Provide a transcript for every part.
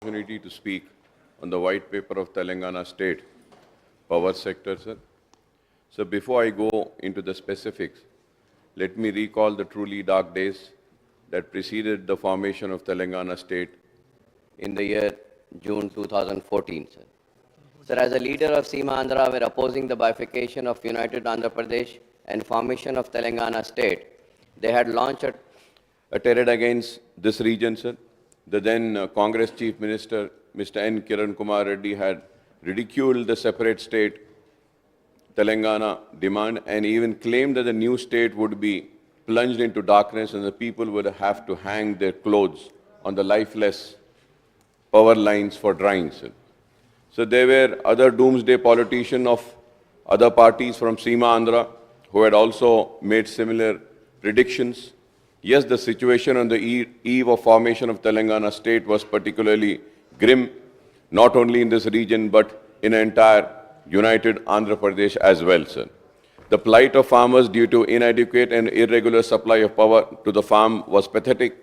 Opportunity to speak on the white paper of Telangana state power sector, sir. So before I go into the specifics, let me recall the truly dark days that preceded the formation of Telangana state in the year June 2014, sir. Sir, as a leader of Seema Andhra, we're opposing the bifurcation of United Andhra Pradesh and formation of Telangana state. They had launched a terror against this region, sir. The then Congress Chief Minister, Mr. N. Kiran Kumar Reddy, had ridiculed the separate state Telangana demand and even claimed that the new state would be plunged into darkness and the people would have to hang their clothes on the lifeless power lines for drying, sir. So there were other doomsday politicians of other parties from Seema Andhra who had also made similar predictions. Yes, the situation on the eve of formation of Telangana state was particularly grim, not only in this region, but in the entire United Andhra Pradesh as well, sir. The plight of farmers due to inadequate and irregular supply of power to the farm was pathetic,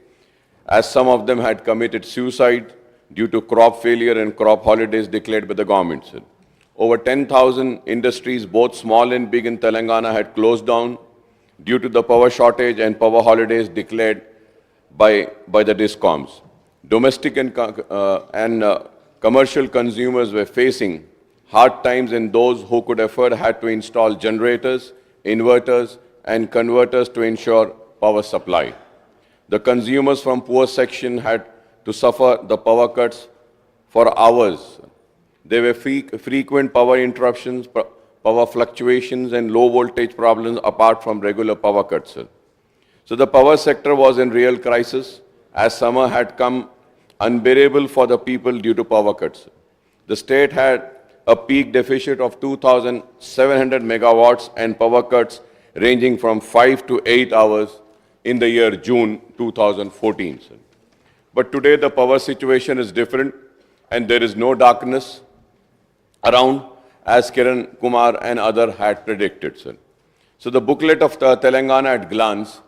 as some of them had committed suicide due to crop failure and crop holidays declared by the government, sir. Over 10,000 industries, both small and big in Telangana, had closed down due to the power shortage and power holidays declared by the DISCOMs. Domestic and commercial consumers were facing hard times, and those who could afford had to install generators, inverters, and converters to ensure power supply. The consumers from poor section had to suffer the power cuts for hours. There were frequent power interruptions, power fluctuations, and low voltage problems apart from regular power cuts, sir. So the power sector was in real crisis as summer had come unbearable for the people due to power cuts. The state had a peak deficit of 2,700 megawatts and power cuts ranging from 5 to 8 hours in the year June 2014, sir. But today the power situation is different and there is no darkness around, as Kiran Kumar and others had predicted, sir. So the booklet of the Telangana at Glance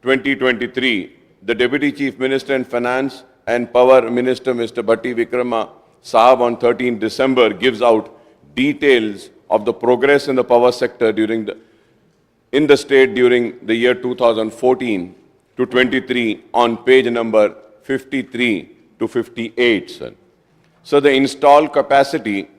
2023, the Deputy Chief Minister in Finance and Power Minister Mr. Bhatti Vikrama Sahab on 13 December gives out details of the progress in the power sector in the state during the year 2014 to 23 on page number 53 to 58, sir. So the installed capacity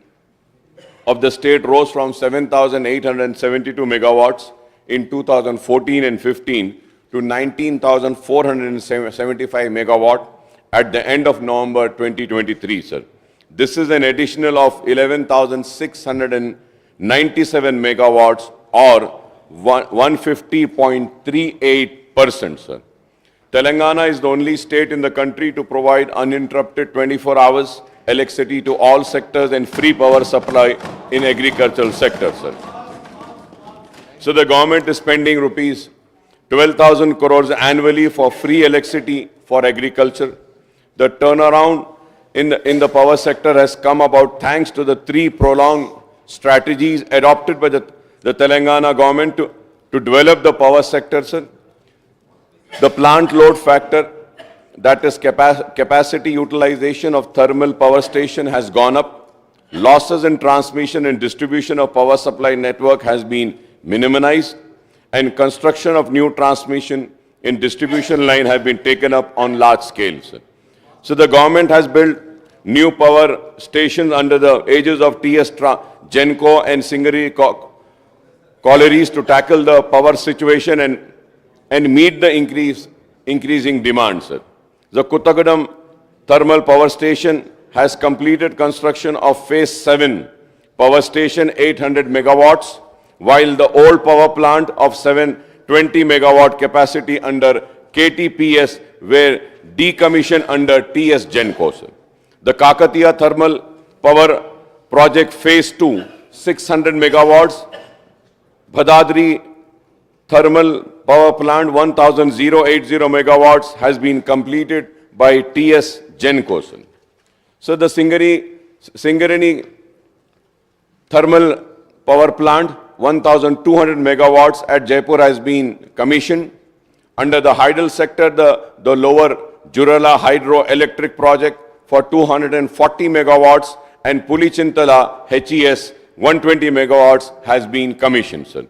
of the state rose from 7,872 megawatts in 2014 and 15 to 19,475 megawatt at the end of November 2023, sir. This is an additional of 11,697 megawatts or 150.38%, sir. Telangana is the only state in the country to provide uninterrupted 24 hours electricity to all sectors and free power supply in agricultural sector, sir. So the government is spending rupees 12,000 crores annually for free electricity for agriculture. The turnaround in the power sector has come about thanks to the three prolonged strategies adopted by the Telangana government to develop the power sector, sir. The plant load factor, that is capacity utilization of thermal power station, has gone up. Losses in transmission and distribution of power supply network has been minimized, and construction of new transmission and distribution line have been taken up on large scale, sir. So the government has built new power stations under the aegis of TS Genco and Singari collieries to tackle the power situation and meet the increasing demand, sir. The Kuttagadam Thermal Power Station has completed construction of Phase 7 power station, 800 megawatts, while the old power plant of 720 megawatt capacity under KTPS were decommissioned under TS Genco, sir. The Kakatiya Thermal Power Project Phase 2, 600 megawatts, Bhadadri Thermal Power Plant 1,080 megawatts has been completed by TS Genco. So the Singareni Thermal Power Plant 1,200 megawatts at Jaipur has been commissioned. Under the hydel sector, the lower Jurala Hydroelectric Project for 240 megawatts and Pulichintala HES 120 megawatts has been commissioned, sir.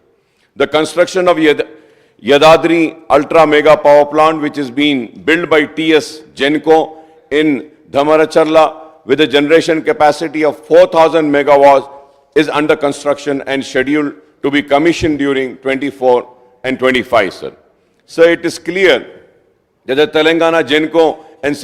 The construction of Yadadri Ultra Mega Power Plant, which is being built by TS Genco in Dhamaracharla with a generation capacity of 4,000 megawatts, is under construction and scheduled to be commissioned during 24 and 25, sir. So it is clear that the Telangana Genco and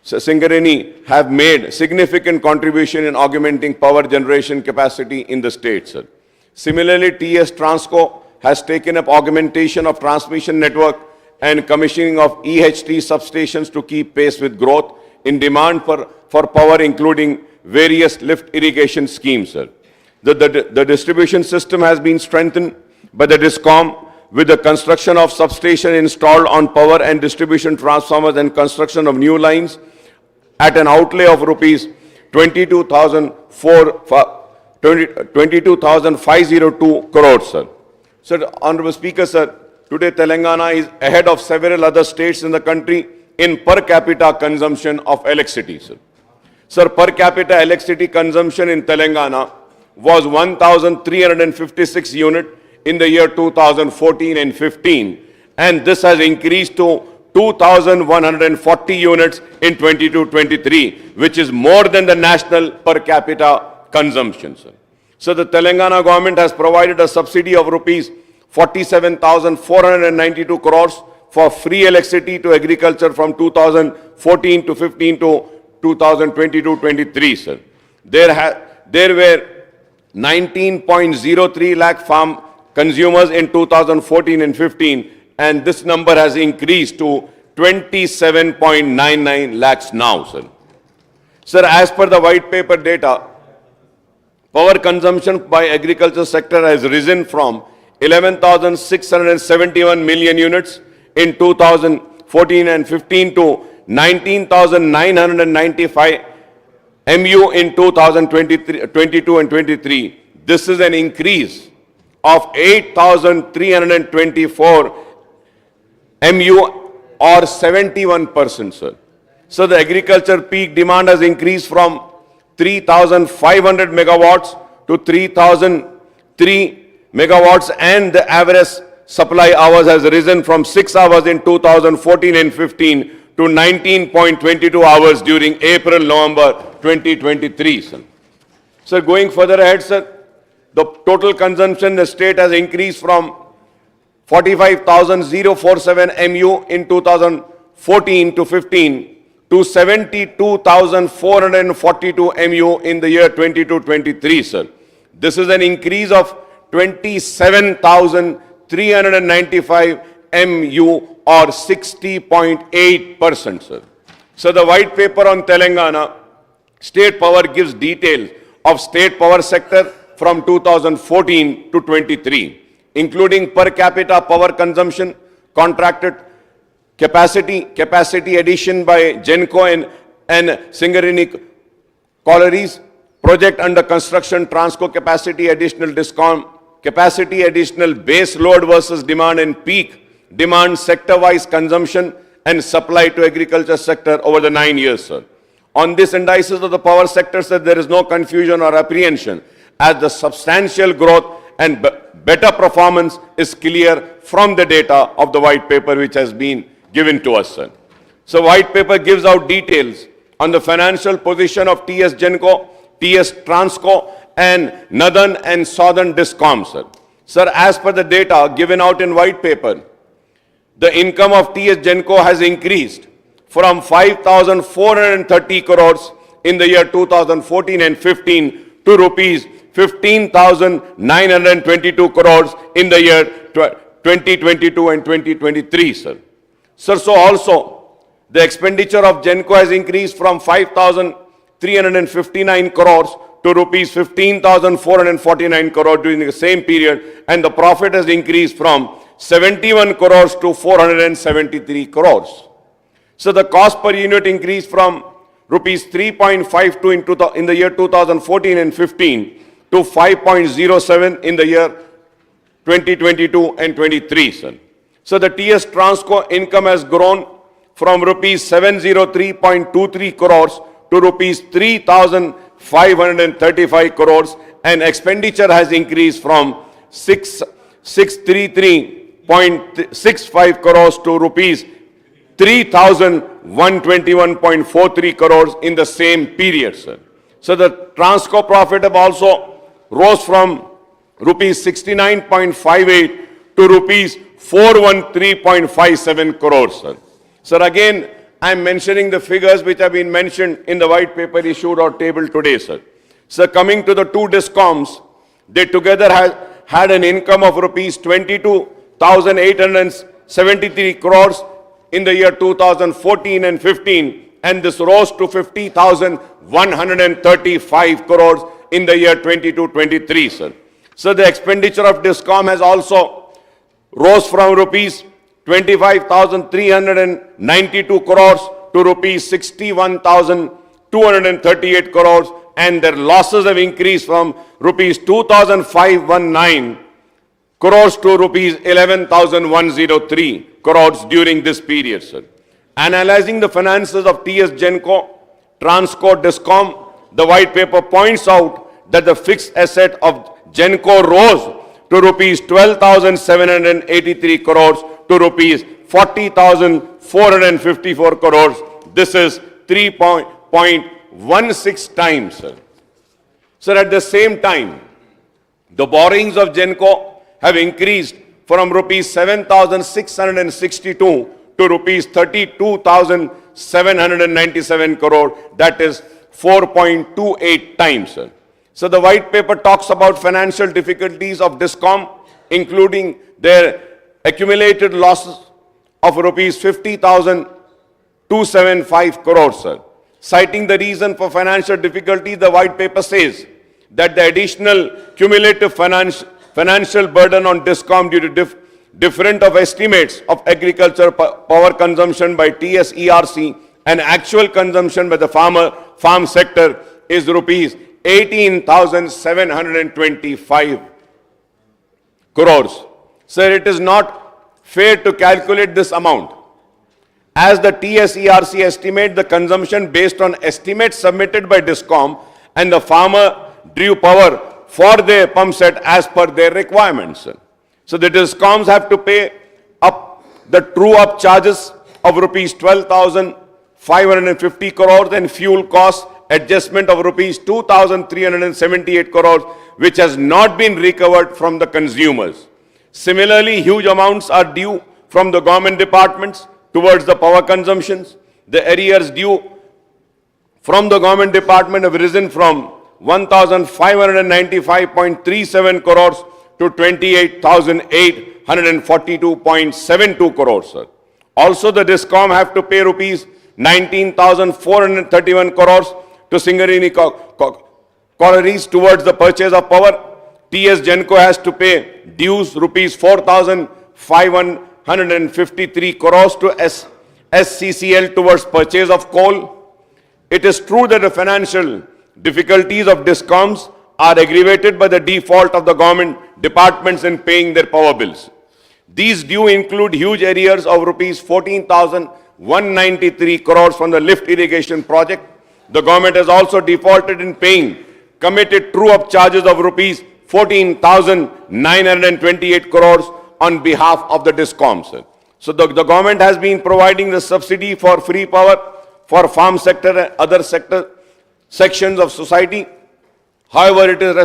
Singareni have made significant contribution in augmenting power generation capacity in the state, sir. Similarly, TS Transco has taken up augmentation of transmission network and commissioning of EHT substations to keep pace with growth in demand for power, including various lift irrigation schemes, sir. The distribution system has been strengthened by the DISCOM with the construction of substation installed on power and distribution transformers and construction of new lines at an outlay of rupees 22,502 crores, sir. Sir, Honorable Speaker, sir, today Telangana is ahead of several other states in the country in per capita consumption of electricity, sir. Sir, per capita electricity consumption in Telangana was 1,356 units in the year 2014 and 15, and this has increased to 2,140 units in 22-23, which is more than the national per capita consumption, sir. So the Telangana government has provided a subsidy of rupees 47,492 crores for free electricity to agriculture from 2014 to 15 to 2022-23, sir. There were 19.03 lakh farm consumers in 2014 and 15, and this number has increased to 27.99 lakhs now, sir. Sir, as per the white paper data, power consumption by agriculture sector has risen from 11,671 million units in 2014 and 15 to 19,995 MU in 2022 and 23. This is an increase of 8,324 MU or 71%, sir. So the agriculture peak demand has increased from 3,500 megawatts to 3,003 megawatts, and the average supply hours has risen from 6 hours in 2014 and 15 to 19.22 hours during April-November 2023, sir. Sir, going further ahead, sir, the total consumption in the state has increased from 45,047 MU in 2014 to 15 to 72,442 MU in the year 22-23, sir. This is an increase of 27,395 MU or 60.8%, sir. So the white paper on Telangana state power gives details of state power sector from 2014 to 23, including per capita power consumption, contracted capacity addition by Genco and Singareni collieries, project under construction, Transco capacity additional DISCOM, capacity additional base load versus demand and peak demand sector-wise consumption and supply to agriculture sector over the 9 years, sir. On this indices of the power sector, sir, there is no confusion or apprehension, as the substantial growth and better performance is clear from the data of the white paper which has been given to us, sir. So white paper gives out details on the financial position of TS Genco, TS Transco and Northern and Southern DISCOM, sir. Sir, as per the data given out in white paper, the income of TS Genco has increased from 5,430 crores in the year 2014 and 15 to rupees 15,922 crores in the year 2022 and 2023, sir. Sir, so also the expenditure of Genco has increased from 5,359 crores to rupees 15,449 crores during the same period, and the profit has increased from 71 crores to 473 crores. So the cost per unit increased from rupees 3.52 in the year 2014 and 15 to 5.07 in the year 2022 and 23, sir. So the TS Transco income has grown from rupees 703.23 crores to rupees 3,535 crores, and expenditure has increased from 633.65 crores to rupees 3,121.43 crores in the same period, sir. So the Transco profit have also rose from rupees 69.58 to rupees 413.57 crores, sir. Sir, again, I am mentioning the figures which have been mentioned in the white paper issued or tabled today, sir. Sir, coming to the two DISCOMs, they together had an income of rupees 22,873 crores in the year 2014 and 15, and this rose to 50,135 crores in the year 22-23, sir. So the expenditure of DISCOM has also rose from rupees 25,392 crores to rupees 61,238 crores, and their losses have increased from rupees 2,519 crores to rupees 11,103 crores during this period, sir. Analyzing the finances of TS Genco, Transco, DISCOM, the white paper points out that the fixed asset of Genco rose to rupees 12,783 crores to rupees 40,454 crores. This is 3.16 times, sir. Sir, at the same time, the borrowings of Genco have increased from rupees 7,662 to rupees 32,797 crore, that is 4.28 times, sir. So the white paper talks about financial difficulties of DISCOM, including their accumulated losses of rupees 50,275 crores, sir. Citing the reason for financial difficulty, the white paper says that the additional cumulative financial burden on DISCOM due to different of estimates of agriculture power consumption by TSERC and actual consumption by the farm sector is rupees 18,725 crores. Sir, it is not fair to calculate this amount, as the TSERC estimate the consumption based on estimates submitted by DISCOM, and the farmer drew power for their pump set as per their requirements. So the DISCOMs have to pay up the true-up charges of rupees 12,550 crores and fuel costs adjustment of rupees 2,378 crores, which has not been recovered from the consumers. Similarly, huge amounts are due from the government departments towards the power consumptions. The arrears due from the government department have risen from 1,595.37 crores to 28,842.72 crores, sir. Also, the DISCOM have to pay rupees 19,431 crores to Singareni collieries towards the purchase of power. TS Genco has to pay dues rupees 4,553 crores to SCCL towards purchase of coal. It is true that the financial difficulties of DISCOMs are aggravated by the default of the government departments in paying their power bills. These due include huge arrears of rupees 14,193 crores from the lift irrigation project. The government has also defaulted in paying committed true-up charges of rupees 14,928 crores on behalf of the DISCOMs. So the government has been providing the subsidy for free power for farm sector and other sections of society. However, it is the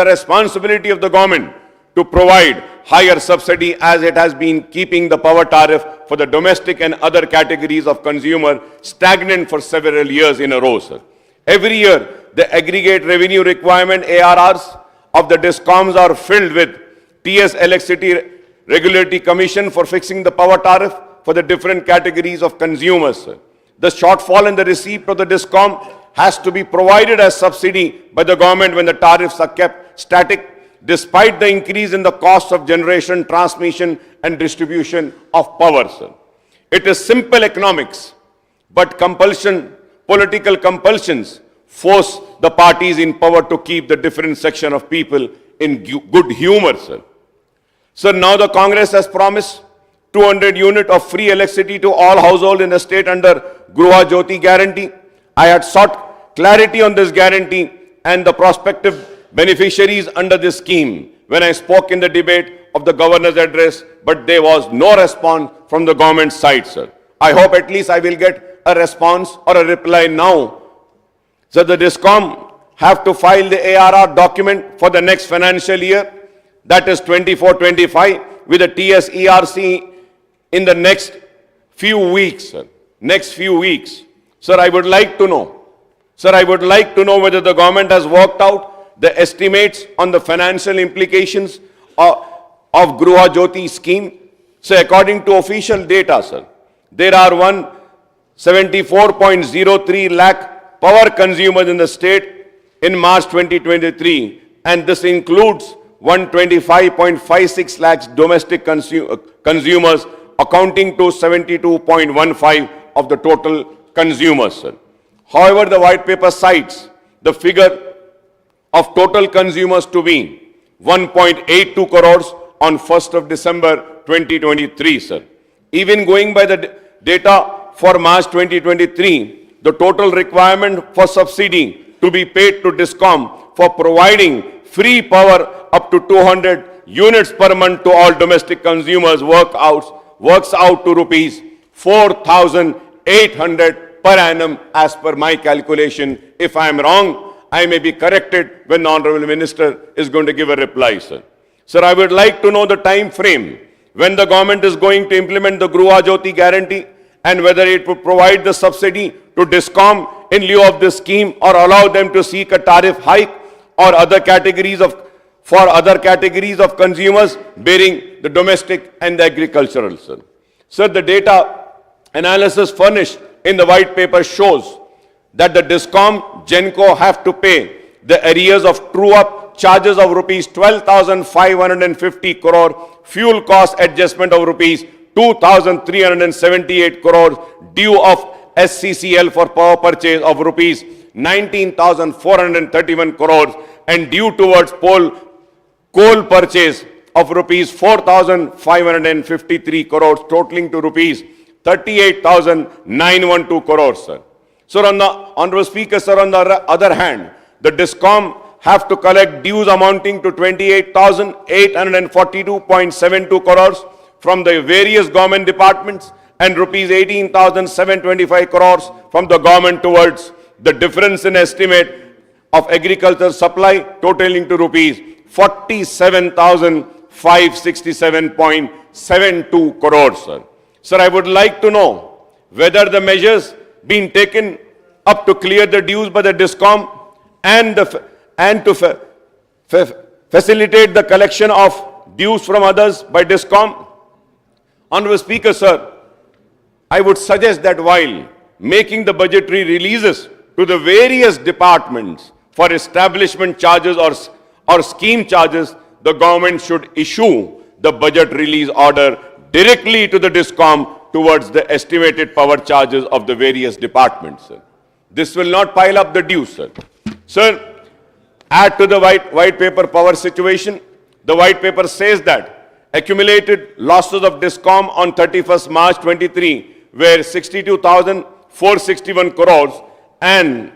responsibility of the government to provide higher subsidy, as it has been keeping the power tariff for the domestic and other categories of consumer stagnant for several years in a row, sir. Every year, the aggregate revenue requirement ARRs of the DISCOMs are filled with TS Electricity Regulatory Commission for fixing the power tariff for the different categories of consumers, sir. The shortfall in the receipt of the DISCOM has to be provided as subsidy by the government when the tariffs are kept static, despite the increase in the cost of generation, transmission and distribution of power, sir. It is simple economics, but political compulsions force the parties in power to keep the different section of people in good humor, sir. So now the Congress has promised 200 unit of free electricity to all households in the state under Gruha Jyoti guarantee. I had sought clarity on this guarantee and the prospective beneficiaries under this scheme when I spoke in the debate of the governor's address, but there was no response from the government side, sir. I hope at least I will get a response or a reply now. So the DISCOM have to file the ARR document for the next financial year, that is 24-25, with the TSERC in the next few weeks, sir. Next few weeks. Sir, I would like to know. Sir, I would like to know whether the government has worked out the estimates on the financial implications of Gruha Jyoti scheme. So according to official data, sir, there are 174.03 lakh power consumers in the state in March 2023, and this includes 125.56 lakhs domestic consumers, accounting to 72.15 of the total consumers, sir. However, the white paper cites the figure of total consumers to be 1.82 crores on 1st of December 2023, sir. Even going by the data for March 2023, the total requirement for subsidy to be paid to DISCOM for providing free power up to 200 units per month to all domestic consumers works out to rupees 4,800 per annum as per my calculation. If I am wrong, I may be corrected when the Honorable Minister is going to give a reply, sir. Sir, I would like to know the time frame when the government is going to implement the Gruha Jyoti guarantee and whether it will provide the subsidy to DISCOM in lieu of this scheme or allow them to seek a tariff hike or other categories of consumers bearing the domestic and the agricultural, sir. Sir, the data analysis furnished in the white paper shows that the DISCOM GENCO have to pay the arrears of true-up charges of rupees 12,550 crore, fuel cost adjustment of rupees 2,378 crores, due of SCCL for power purchase of rupees 19,431 crores, and due towards coal purchase of rupees 4,553 crores, totaling to rupees 38,912 crores, sir. Sir, on the Honorable Speaker, sir, on the other hand, the DISCOM have to collect dues amounting to 28,842.72 crores from the various government departments and rupees 18,725 crores from the government towards the difference in estimate of agriculture supply, totaling to rupees 47,567.72 crores, sir. Sir, I would like to know whether the measures being taken up to clear the dues by the DISCOM and to facilitate the collection of dues from others by DISCOM. Honorable Speaker, sir, I would suggest that while making the budgetary releases to the various departments for establishment charges or scheme charges, the government should issue the budget release order directly to the DISCOM towards the estimated power charges of the various departments, sir. This will not pile up the dues, sir. Sir, add to the white paper power situation. The white paper says that accumulated losses of DISCOM on 31st March 23 were 62,461 crores, and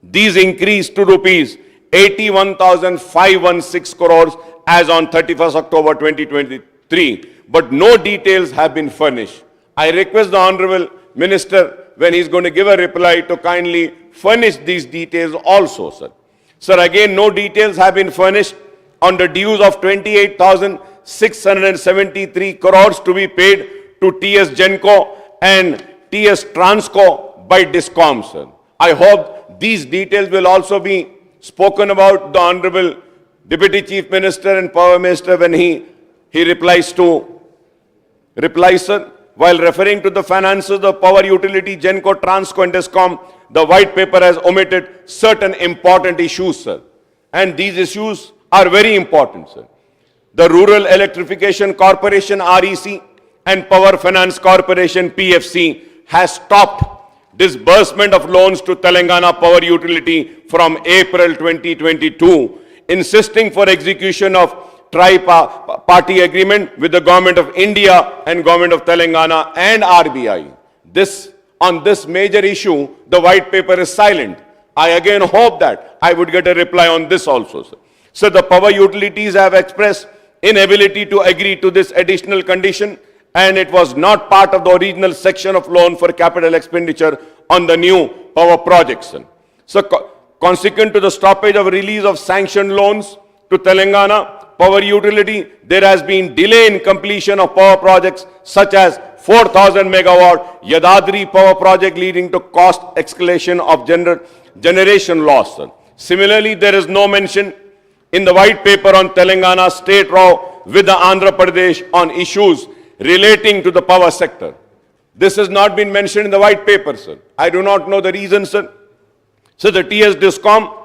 these increased to rupees 81,516 crores as on 31st October 2023. But no details have been furnished. I request the Honorable Minister, when he is going to give a reply, to kindly furnish these details also, sir. Sir, again, no details have been furnished on the dues of 28,673 crores to be paid to TS GENCO and TS Transco by DISCOM, sir. I hope these details will also be spoken about the Honorable Deputy Chief Minister and Power Minister when he replies, sir. While referring to the finances of power utility, GENCO, Transco and DISCOM, the white paper has omitted certain important issues, sir. And these issues are very important, sir. The Rural Electrification Corporation, REC, and Power Finance Corporation, PFC, has stopped disbursement of loans to Telangana Power Utility from April 2022, insisting for execution of tri-party agreement with the Government of India and Government of Telangana and RBI. On this major issue, the white paper is silent. I again hope that I would get a reply on this also, sir. So the power utilities have expressed inability to agree to this additional condition, and it was not part of the original section of loan for capital expenditure on the new power projects, sir. So consequent to the stoppage of release of sanctioned loans to Telangana power utility, there has been delay in completion of power projects such as 4,000 megawatt Yadadri power project, leading to cost escalation of generation loss, sir. Similarly, there is no mention in the white paper on Telangana state row with the Andhra Pradesh on issues relating to the power sector. This has not been mentioned in the white paper, sir. I do not know the reason, sir. So the TS Discom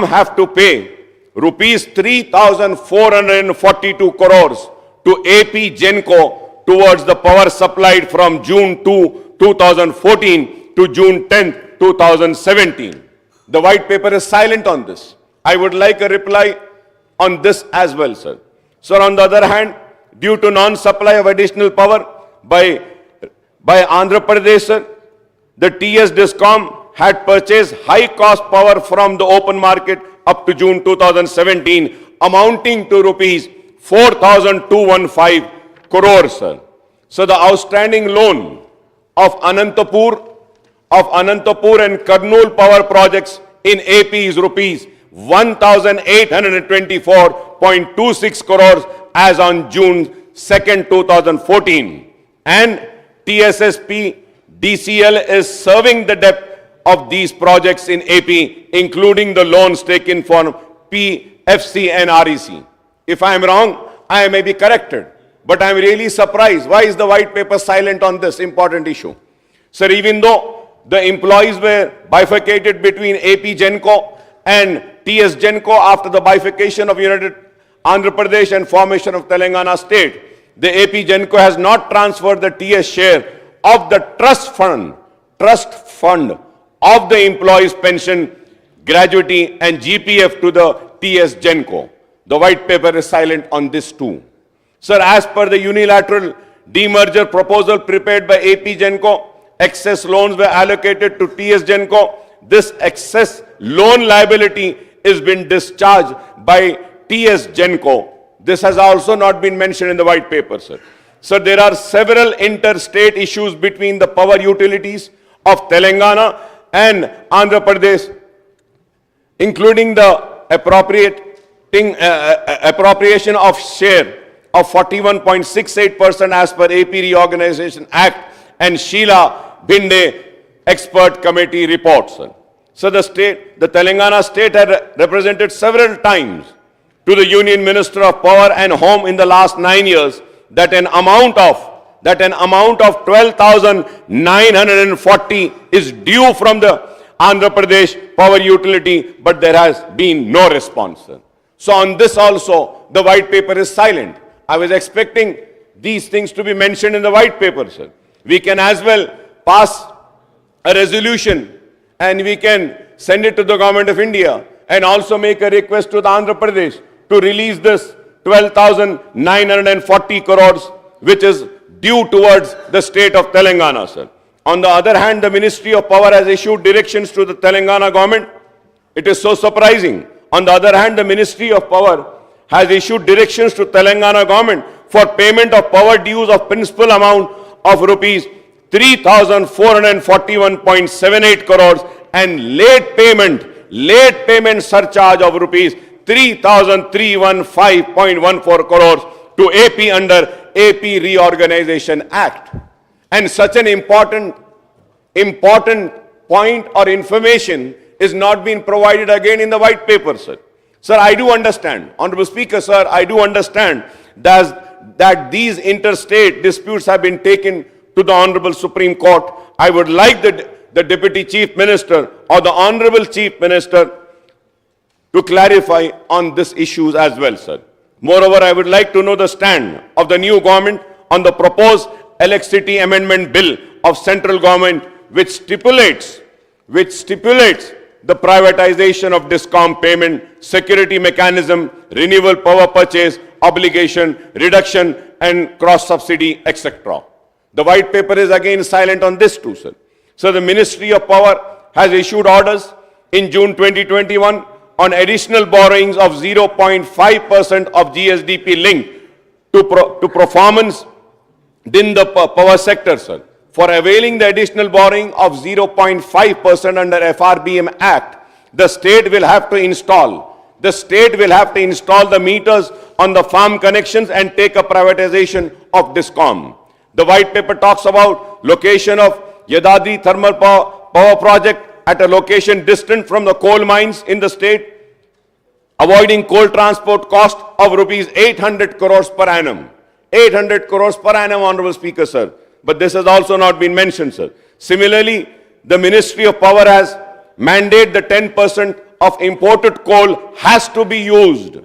have to pay rupees 3,442 crores to AP Genco towards the power supplied from June 2, 2014 to June 10, 2017. The white paper is silent on this. I would like a reply on this as well, sir. Sir, on the other hand, due to non-supply of additional power by Andhra Pradesh, sir, the TS Discom had purchased high-cost power from the open market up to June 2017, amounting to rupees 4,215 crores, sir. So the outstanding loan of Anantapur and Kurnool power projects in AP is rupees 1,824.26 crores as on June 2nd, 2014. And TSSP DCL is serving the debt of these projects in AP, including the loans taken from PFC and REC. If I am wrong, I may be corrected. But I am really surprised. Why is the white paper silent on this important issue? Sir, even though the employees were bifurcated between AP Genco and TS Genco after the bifurcation of United Andhra Pradesh and formation of Telangana state, the AP Genco has not transferred the TS share of the trust fund of the employees' pension, gratuity and GPF to the TS Genco. The white paper is silent on this too. Sir, as per the unilateral demerger proposal prepared by AP Genco, excess loans were allocated to TS Genco. This excess loan liability is been discharged by TS Genco. This has also not been mentioned in the white paper, sir. So there are several interstate issues between the power utilities of Telangana and Andhra Pradesh, including the appropriation of share of 41.68% as per AP Reorganization Act and Sheila Bhinde Expert Committee reports. So the Telangana state had represented several times to the Union Minister of Power and Home in the last 9 years that an amount of 12,940 is due from the Andhra Pradesh power utility, but there has been no response, sir. So on this also, the white paper is silent. I was expecting these things to be mentioned in the white paper, sir. We can as well pass a resolution and we can send it to the Government of India and also make a request to the Andhra Pradesh to release this 12,940 crores, which is due towards the state of Telangana, sir. On the other hand, the Ministry of Power has issued directions to the Telangana government. It is so surprising. On the other hand, the Ministry of Power has issued directions to Telangana government for payment of power dues of principal amount of rupees 3,441.78 crores and late payment surcharge of rupees 3,315.14 crores to AP under AP Reorganization Act. And such an important point or information is not being provided again in the white paper, sir. Sir, I do understand, Honorable Speaker, sir, I do understand that these interstate disputes have been taken to the Honorable Supreme Court. I would like the Deputy Chief Minister or the Honorable Chief Minister to clarify on these issues as well, sir. Moreover, I would like to know the stand of the new government on the proposed Electricity Amendment Bill of central government, which stipulates the privatization of discom payment, security mechanism, renewable power purchase, obligation, reduction and cross subsidy, etc. The white paper is again silent on this too, sir. So the Ministry of Power has issued orders in June 2021 on additional borrowings of 0.5% of GSDP linked to performance in the power sector, sir. For availing the additional borrowing of 0.5% under FRBM Act, the state will have to install the meters on the farm connections and take a privatization of discom. The white paper talks about location of Yadadri thermal power project at a location distant from the coal mines in the state, avoiding coal transport cost of rupees 800 crores per annum. 800 crores per annum, Honorable Speaker, sir. But this has also not been mentioned, sir. Similarly, the Ministry of Power has mandated the 10% of imported coal has to be used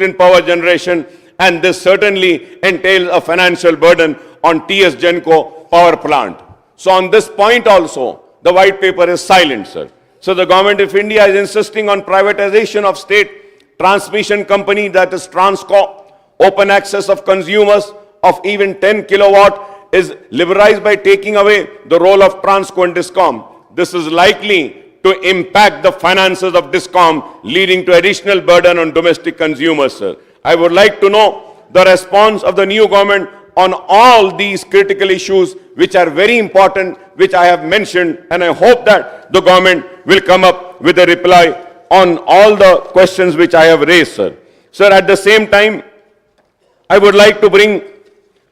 in power generation, and this certainly entails a financial burden on TS Genco power plant. So on this point also, the white paper is silent, sir. So the Government of India is insisting on privatization of state transmission company, that is Transco. Open access of consumers of even 10 kilowatt is liberalized by taking away the role of Transco and Discom. This is likely to impact the finances of Discom, leading to additional burden on domestic consumers, sir. I would like to know the response of the new government on all these critical issues, which are very important, which I have mentioned, and I hope that the government will come up with a reply on all the questions which I have raised, sir. Sir, at the same time, I would like to bring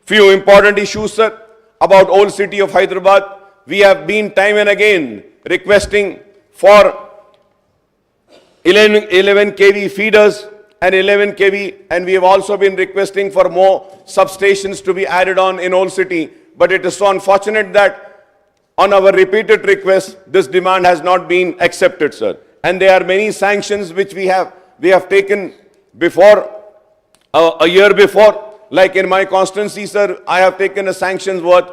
few important issues, sir, about old city of Hyderabad. We have been time and again requesting for 11 kV feeders and 11 kV, and we have also been requesting for more substations to be added on in Old City. But it is so unfortunate that on our repeated requests, this demand has not been accepted, sir. And there are many sanctions which we have taken before, a year before. Like in my constituency, sir, I have taken a sanctions worth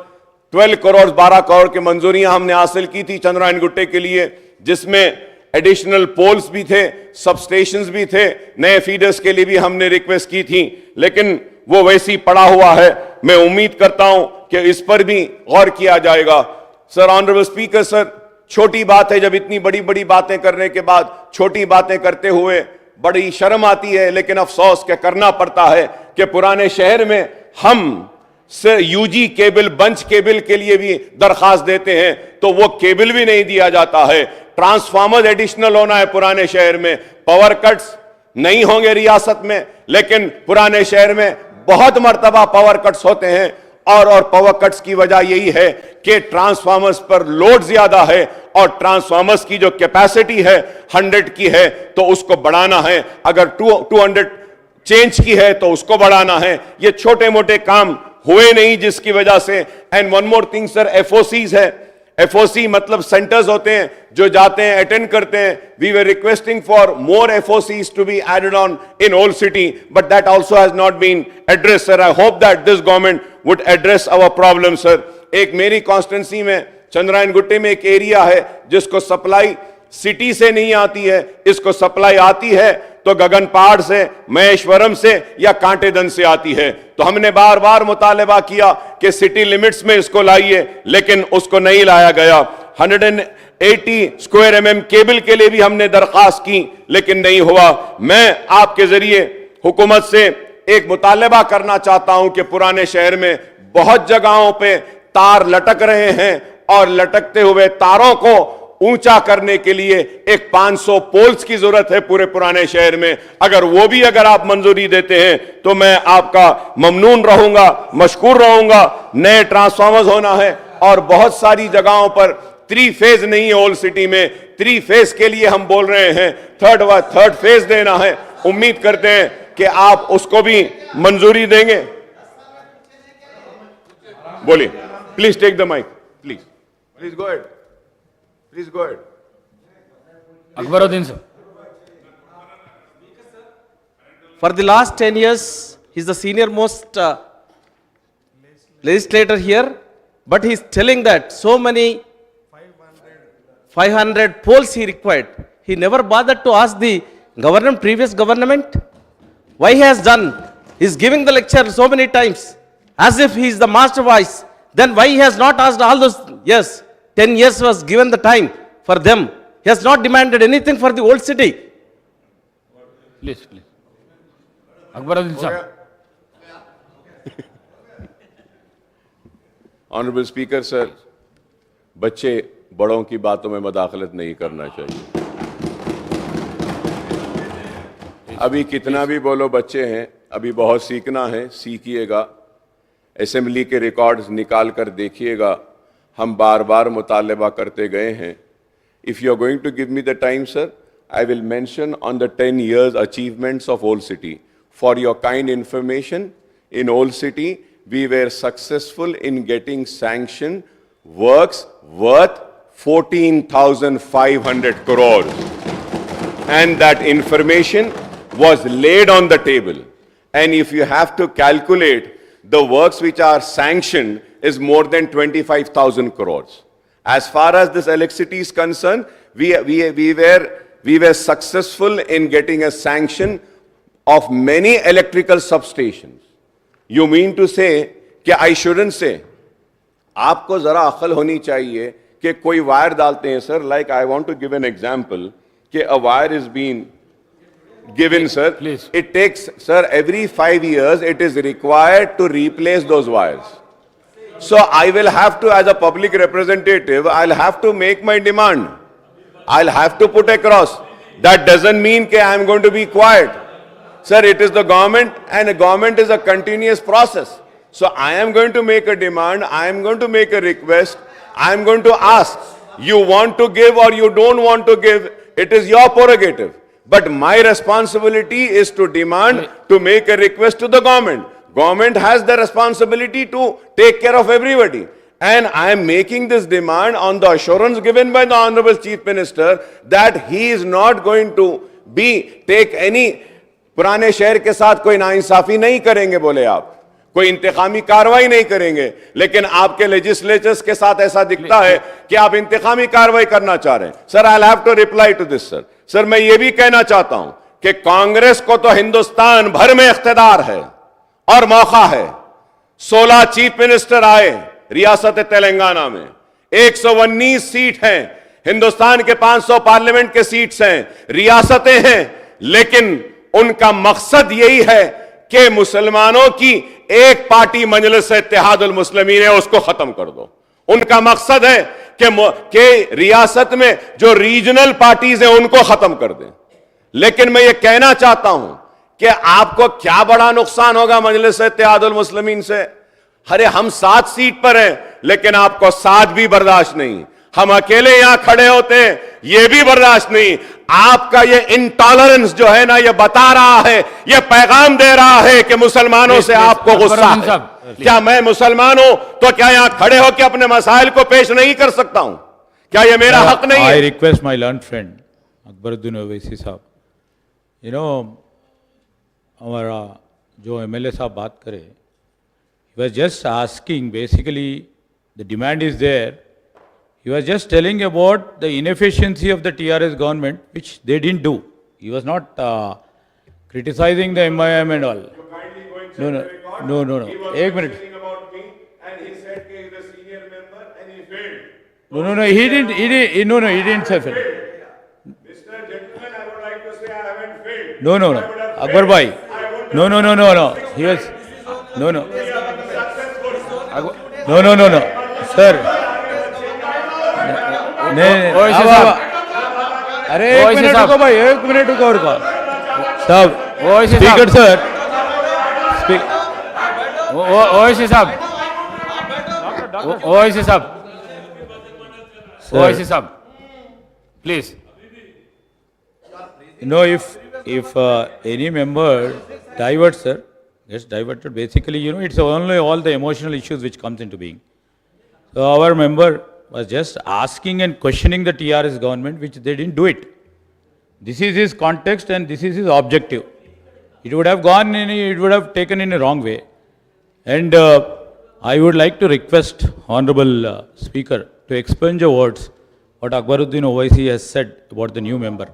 12 crores, 12 crore की मंजूरियां हमने हासिल की थी चंद्रायन गुट्टे के लिए, जिसमें additional poles भी थे, सबस्टेशंस भी थे, नए फीडर्स के लिए भी हमने रिक्वेस्ट की थी, लेकिन वो वैसी पड़ा हुआ है. मैं उम्मीद करता हूं कि इस पर भी गौर किया जाएगा. सर, ऑनरेबल स्पीकर, सर, छोटी बात है जब इतनी बड़ी बड़ी बातें करने के बाद छोटी बातें करते हुए बड़ी शर्म आती है, लेकिन अफसोस क्या करना पड़ता है कि पुराने शहर में हम से यूजी केबल, बंच केबल के लिए भी दरखास्त देते हैं तो वो केबल भी नहीं दिया जाता है. ट्रांसफार्मर एडिशनल होना है पुराने शहर में. पावर कट्स नहीं होंगे रियासत में, लेकिन पुराने शहर में बहुत मर्तबा पावर कट्स होते हैं, और पावर कट्स की वजह यही है कि ट्रांसफार्मर्स पर लोड ज्यादा है और ट्रांसफार्मर्स की जो कैपेसिटी है 100 की है तो उसको बढ़ाना है, अगर 200 चेंज की है तो उसको बढ़ाना है. ये छोटे मोटे काम हुए नहीं, जिसकी वजह से. And one more thing sir, एफओसीज है. एफओसी मतलब सेंटर्स होते हैं जो जाते हैं, अटेंड करते हैं. We were requesting for more FOCs to be added on in old city, but that also has not been address. Sir, I hope that this government would address our problem. Sir, एक मेरी constituency में चंद्रायन गुट्टे में एक area है जिसको supply city से नहीं आती है, इसको सप्लाई आती है तो गगन पहाड़ से, महेश्वरम से या कांटेदन से आती है. तो हमने बार बार मुतालबा किया कि सिटी लिमिट्स में इसको लाइए, लेकिन उसको नहीं लाया गया. 180 स्क्वायर mm केबल के लिए भी हमने दरखास्त की, लेकिन नहीं हुआ. मैं आपके जरिए हुकूमत से एक मुतालबा करना चाहता हूं कि पुराने शहर में बहुत जगहों पे तार लटक रहे हैं और लटकते हुए तारों को ऊंचा करने के लिए एक 500 पोल्स की जरूरत है पूरे पुराने शहर में. अगर आप मंजूरी देते हैं तो मैं आपका ममनून रहूंगा, मशकूर रहूंगा. नए ट्रांसफार्मर्स होना है और बहुत सारी जगहों पर 3 फेज नहीं है. ओल्ड सिटी में 3 फेज के लिए हम बोल रहे हैं, थर्ड फेज देना है. उम्मीद करते हैं कि आप उसको भी मंजूरी देंगे. बोलिए, please take the mic, please go ahead. Please go ahead. Akbaruddin sir. For the last 10 years, he's the senior most legislator here, but he's telling that so many 500 polls he required. He never bothered to ask the government, previous government, why he has done. He's giving the lecture so many times, as if he is the master voice. Then why he has not asked all those? Yes, 10 years was given the time for them. He has not demanded anything for the old city. Please, please. Akbaruddin sahab. Honourable speaker sir, बच्चे बड़ों की बातों में मदाखलत नहीं करना चाहिए। अभी कितना भी बोलो बच्चे हैं, अभी बहुत सीखना है, सीखिएगा। असेंबली के रिकॉर्ड्स निकाल कर देखिएगा, हम बार बार मुतालबा करते गए हैं। If you are going to give me the time sir, I will mention on the 10 years achievements of Old City. For your kind information, in Old City, we were successful in getting sanctioned works worth 14,500 crores. And that information was laid on the table. And if you have to calculate, the works which are sanctioned is more than 25,000 crores. As far as this electricity is concerned, we were successful in getting a sanction of many electrical substations. You mean to say कि I shouldn't say, आपको जरा अक्ल होनी चाहिए कि कोई wire डालते हैं sir, like I want to give an example कि a wire is being given sir, Please. it takes sir every 5 years it is required to replace those wires. So I will have to, as a public representative, I'll have to make my demand. I'll have to put across. That doesn't mean that I'm going to be quiet. Sir, it is the government, and a government is a continuous process. So I am going to make a demand, I am going to make a request, I am going to ask. You want to give or you don't want to give, it is your prerogative. But my responsibility is to demand, to make a request to the government. Government has the responsibility to take care of everybody. And I am making this demand on the assurance given by the Honorable Chief Minister that he is not going to take any पुराने शहर के साथ कोई नाइंसाफी नहीं करेंगे बोले आप, कोई इंतकामी कार्रवाई नहीं करेंगे, लेकिन आपके लेजिस्लेचर्स के साथ ऐसा दिखता है कि आप इंतकामी कार्रवाई करना चाह रहे हैं। Sir, I have to reply to this sir. Sir, मैं ये भी कहना चाहता हूं कि कांग्रेस को तो हिंदुस्तान भर में इख्तिदार है और मौका है। 16 चीफ मिनिस्टर आए रियासत तेलंगाना में, 119 सीट हैं, हिंदुस्तान के 500 पार्लियामेंट के सीट्स हैं, रियासतें हैं, लेकिन उनका मकसद यही है कि मुसलमानों की एक पार्टी मजलिस इत्तेहादुल मुस्लिमीन है उसको खत्म कर दो। उनका मकसद है कि रियासत में जो रीजनल पार्टीज हैं उनको खत्म कर दें। लेकिन मैं ये कहना चाहता हूं कि आपको क्या बड़ा नुकसान होगा मजलिस इत्तेहादुल मुस्लिमीन से। अरे हम 7 सीट पर हैं, लेकिन आपको 7 भी बर्दाश्त नहीं। हम अकेले यहां खड़े होते हैं, यह भी बर्दाश्त नहीं। आपका ये इंटॉलरेंस जो है ना, ये बता रहा है, ये पैगाम दे रहा है कि मुसलमानों से आपको गुस्सा है। क्या मैं मुसलमान हूं तो क्या यहां खड़े होकर अपने मसाइल को पेश नहीं कर सकता हूं? क्या ये मेरा हक नहीं है? I request my learned friend Akbaruddin Owaisi साहब, you know, हमारा जो MLA साहब बात करे, he was just asking, basically the demand is there. He was just telling about the inefficiency of the TRS government, which they didn't do. He was not criticizing the MIM and all. No. Ek minute. About me, and he said he is a senior member and he failed. No, he didn't say failed. Mr. Gentleman, I would like to say I haven't failed. No. Akbar bhai. No. He was, no. No. Sir. नहीं, अरे एक minute रुको भाई, एक minute रुको और साहब, speaker sir, Owaisi साहब, please. No, if any member diverts, sir, gets diverted, basically, you know, it's only all the emotional issues which comes into being. So our member was just asking and questioning the TRS government, which they didn't do it. This is his context and this is his objective. It would have taken in a wrong way. And I would like to request Honorable Speaker to expunge the words what Akbaruddin Owaisi has said about the new member.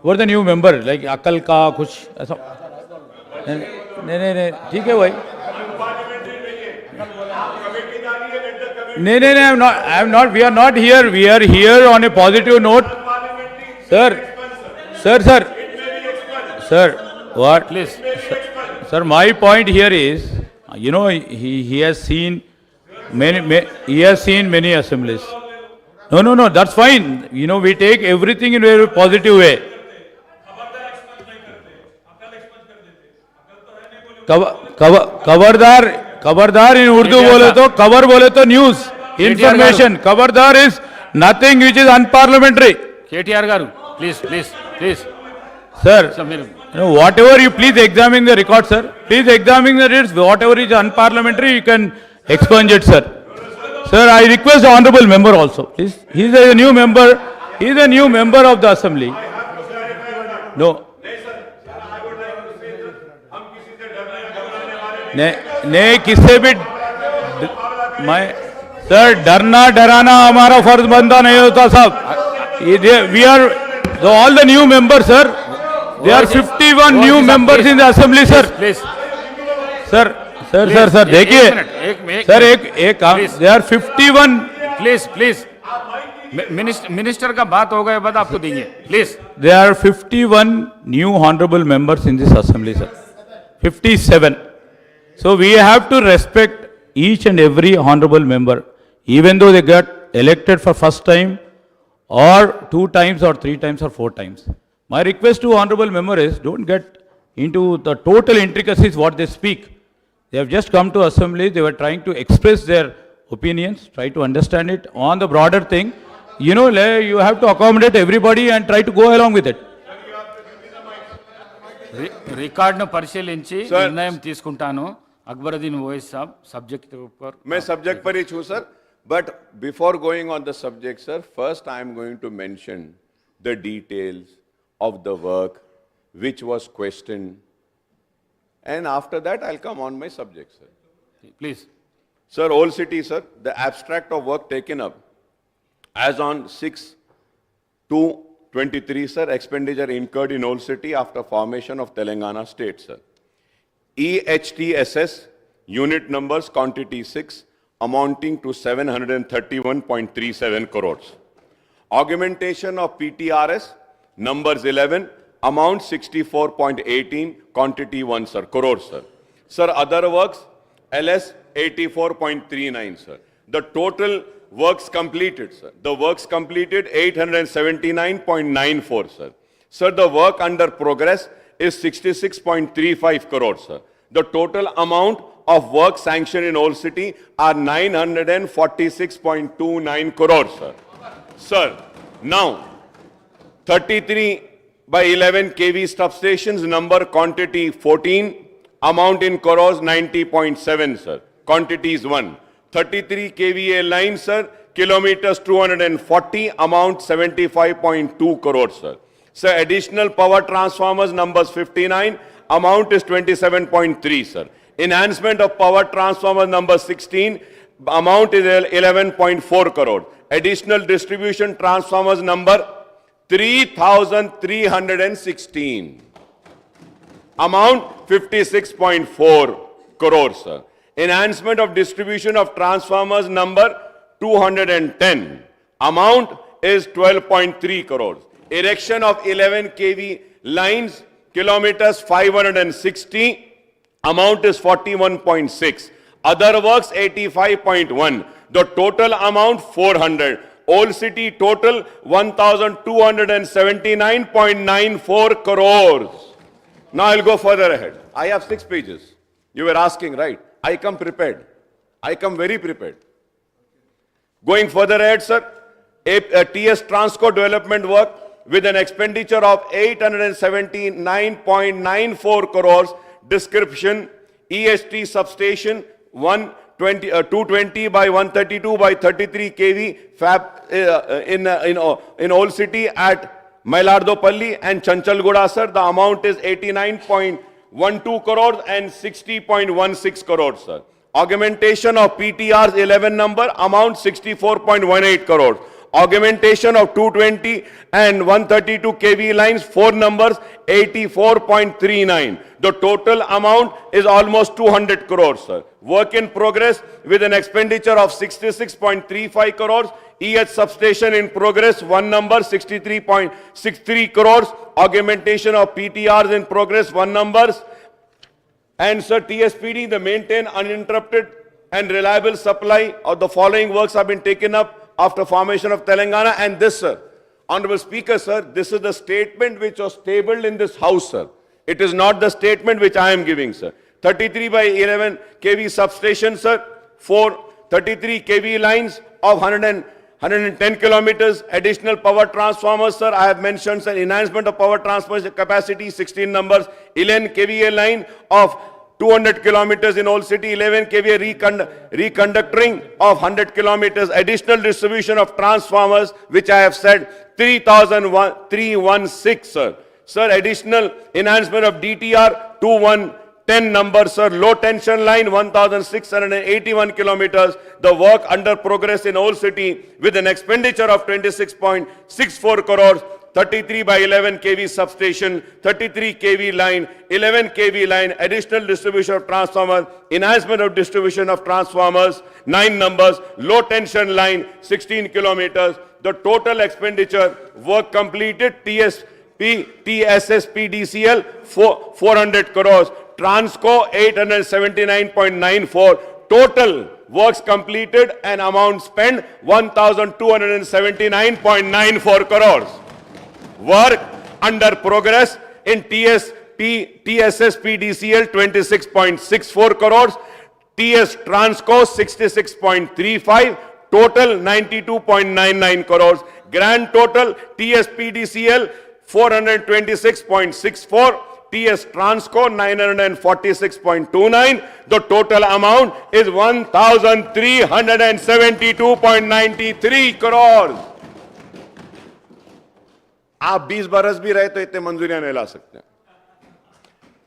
What the new member, like Akal ka kuch ऐसा नहीं ठीक है भाई नहीं I'm not we are not here, we are here on a positive note. Sir, what? Please. Sir, my point here is, you know, he has seen many assemblies. No, that's fine. You know, we take everything in a very positive way. खबरदार in Urdu बोले तो cover बोले तो news information. खबरदार is nothing which is unparliamentary. KTR garu, please. Sir, Samir. whatever you please examine the record, sir. Please examine the records. Whatever is unparliamentary, you can expunge it, sir. Sir, I request the honorable member also, please. He is a new member. He is a new member of the assembly. No. नहीं किससे भी मैं sir डराना हमारा फर्ज बनता नहीं होता साहब we are all the new members sir there are 51 new members in the assembly sir Please. sir देखिए सर एक there are 51 Please. मिनिस्टर का बात हो गया बाद आपको देंगे please there are 51 new honorable members in this assembly sir 57. So we have to respect each and every honorable member, even though they got elected for first time, or 2 times, or 3 times, or 4 times. My request to honorable member is, don't get into the total intricacies what they speak. They have just come to assembly, they were trying to express their opinions, try to understand it on the broader thing. You know, you have to accommodate everybody and try to go along with it. రికార్డును పరిశీలించి నిర్ణయం తీసుకుంటాను అక్బరుద్దీన్ ఓవైసీ సాబ్ subject ऊपर मैं subject पर ही छूं sir but before going on the subject sir first I am going to mention the details of the work which was questioned and after that I'll come on my subject sir. Please Sir, Old City, sir, the abstract of work taken up as on 6/2/23, sir, expenditure incurred in Old City after formation of Telangana state, sir. EHTSS, unit numbers, quantity 6, amounting to 731.37 crores. Augmentation of PTRS, numbers 11, amount 64.18, quantity 1, sir, crores, sir. Sir, other works, LS 84.39, sir. The total works completed, sir. The works completed 879.94, sir. Sir, the work under progress is 66.35 crores, sir. The total amount of work sanctioned in Old City are 946.29 crores, sir. Sir, now 33/11 kV substations, number quantity 14, amount in crores 90.7, sir. Quantity is 1. 33 kVA line, sir, kilometers 240, amount 75.2 crores, sir. Sir, additional power transformers, numbers 59, amount is 27.3, sir. Enhancement of power transformers, number 16, amount is 11.4 crores. Additional distribution transformers, number 3,316. Amount 56.4 crores, sir. Enhancement of distribution of transformers, number 210. Amount is 12.3 crores. Erection of 11 kV lines, kilometers 560. Amount is 41.6. Other works 85.1. The total amount 400. Old City total 1,279.94 crores. Now I'll go further ahead. I have 6 pages. You were asking, right? I come prepared. I come very prepared. Going further ahead, sir, TS Transco development work with an expenditure of 879.94 crores. Description, EST substation 220 by 132 by 33 kV fab in Old City at Mailardopalli and Chanchalguda, sir. The amount is 89.12 crores and 60.16 crores, sir. Augmentation of PTR's 11 number, amount 64.18 crores. augmentation of 220 and 132 kV lines, 4 numbers, 84.39. The total amount is almost 200 crores, sir. Work in progress with an expenditure of 66.35 crores. EH substation in progress, 1 number, 63.63 crores. Augmentation of PTRs in progress, 1 numbers. And sir, TSPD, the maintain uninterrupted and reliable supply of the following works have been taken up after formation of Telangana. And this, sir, Honorable Speaker, sir, this is the statement which was tabled in this house, sir. It is not the statement which I am giving, sir. 33 by 11 kV substation, sir. 33 kV lines of 110 kilometers. Additional power transformers, sir. I have mentioned, sir, enhancement of power transfer capacity, 16 numbers. 11 kVA line of 200 kilometers in Old City, 11 kVA reconductoring of 100 kilometers, additional distribution of transformers, which I have said, 316, sir. Sir, additional enhancement of DTR, 2110 numbers, sir. Low tension line, 1,681 kilometers. The work under progress in Old City with an expenditure of 26.64 crores. 33 by 11 kV substation, 33 kV line, 11 kV line, additional distribution of transformers, enhancement of distribution of transformers, 9 numbers, low tension line, 16 kilometers. The total expenditure, work completed, TSSPDCL, 400 crores, Transco, 879.94, total works completed and amount spent, 1,279.94 crores. Work under progress in TSSPDCL 26.64 crores, TS Transco 66.35, total 92.99 crores. Grand total TSPDCL 426.64, TS Transco 946.29. The total amount is 1,372.93 crores. आप 20 बरस भी रहे तो इतने मंजूरियां नहीं ला सकते।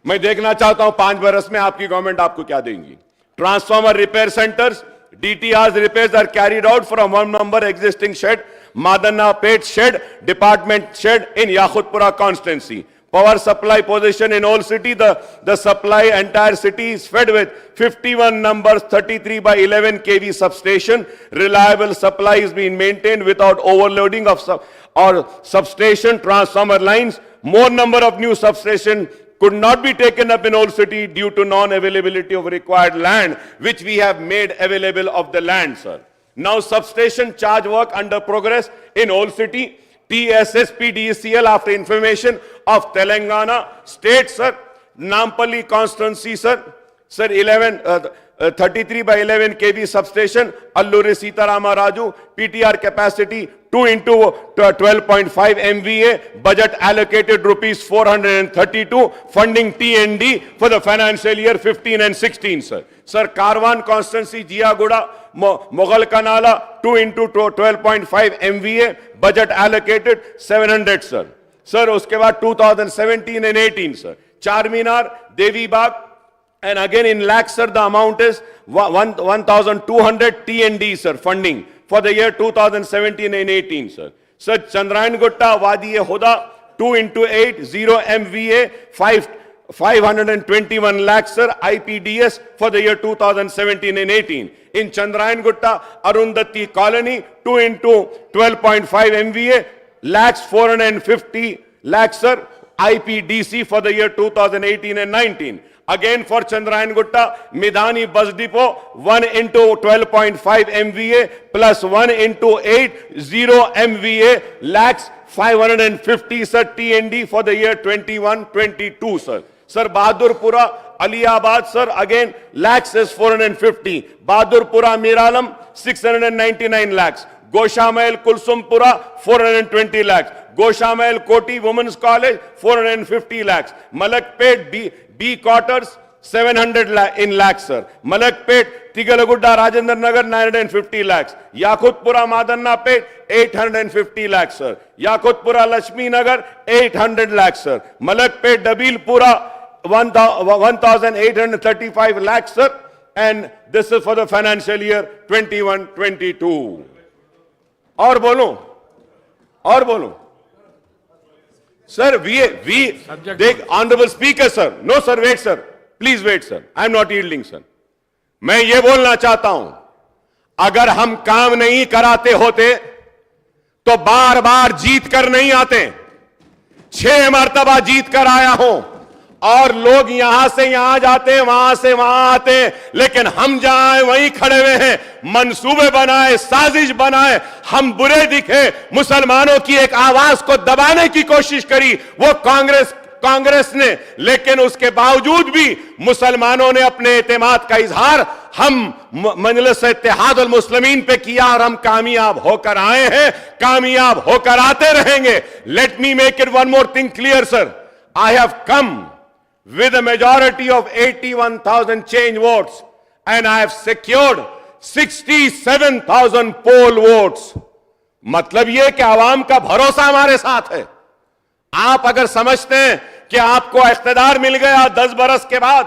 मैं देखना चाहता हूं 5 बरस में आपकी गवर्नमेंट आपको क्या देंगी। Transformer repair centres, DTRs repairs are carried out from 1 number existing shed, Mallanna Pet shed, department shed in Yakhutpura constituency. Power supply position in Old City, the supply entire city is fed with 51 numbers, 33 by 11 kV substation. Reliable supply is being maintained without overloading of substation transformer lines. More number of new substation could not be taken up in Old City due to non-availability of required land, which we have made available of the land, sir. Now substation charge work under progress in Old City. TSSPDCL after information of Telangana state, sir. Nampally constituency, sir. Sir, 33 by 11 kV substation, Alluri Sitarama Raju, PTR capacity 2 into 12.5 MVA, budget allocated rupees 432, funding TND for the financial year 15 and 16, sir. Sir, Karwan constituency, Jiaguda, Mughal Kanala, 2 into 12.5 MVA, budget allocated 700, sir. Sir, uske baad 2017 and 18, sir. Charminar, Devi Bagh, and again in lakhs, sir, the amount is 1,200 TND, sir, funding for the year 2017 and 18, sir. Sir, Chandrayan Gutta, Wadi-e-Huda, 2 into 8, 0 MVA, 521 lakhs, sir, IPDS for the year 2017 and 18. In Chandrayan Gutta, Arundhati Colony, 2 into 12.5 MVA, lakhs 450 lakhs, sir, IPDC for the year 2018 and 19. Again for Chandrayan Gutta, Midhani Bus Depot, 1 into 12.5 MVA plus 1 into 8, 0 MVA, lakhs 550, sir, TND for the year 21-22, sir. Sir, Bahadurpura, Aliabad, sir, again, lakhs is 450. Bahadurpura, Miralam, 699 lakhs. Goshamail, Kulsumpura, 420 lakhs. Goshamail, Koti Women's College, 450 lakhs. Malakpet, B Couters, 700 in lakhs, sir. Malakpet, Tigalagudda, Rajendra Nagar, 950 lakhs. Yakhutpura, Madanna Pet, 850 lakhs, sir. Yakhutpura, Lakshmi Nagar, 800 lakhs, sir. Malakpet, Dabilpura, 1,835 lakhs, sir. And this is for the financial year 21-22. और बोलूं sir, we देख honourable speaker sir, no sir, wait sir, please wait sir, I am not yielding sir. मैं ये बोलना चाहता हूं, अगर हम काम नहीं कराते होते तो बार बार जीत कर नहीं आते। 6 मरतबा जीत कर आया हूं और लोग यहां से यहां जाते, वहां से वहां आते, लेकिन हम जहां हैं वहीं खड़े हुए हैं। मंसूबे बनाए, साजिश बनाए, हम बुरे दिखे, मुसलमानों की एक आवाज को दबाने की कोशिश करी वो कांग्रेस ने, लेकिन उसके बावजूद भी मुसलमानों ने अपने एतमाद का इजहार हम मजलिस इत्तेहाद अल मुस्लिमीन पे किया और हम कामयाब होकर आए हैं, कामयाब होकर आते रहेंगे। Let me make it one more thing clear sir, I have come with a majority of 81,000 change votes and I have secured 67,000 poll votes। मतलब यह कि आवाम का भरोसा हमारे साथ है। आप अगर समझते हैं कि आपको इख्तिदार मिल गया 10 बरस के बाद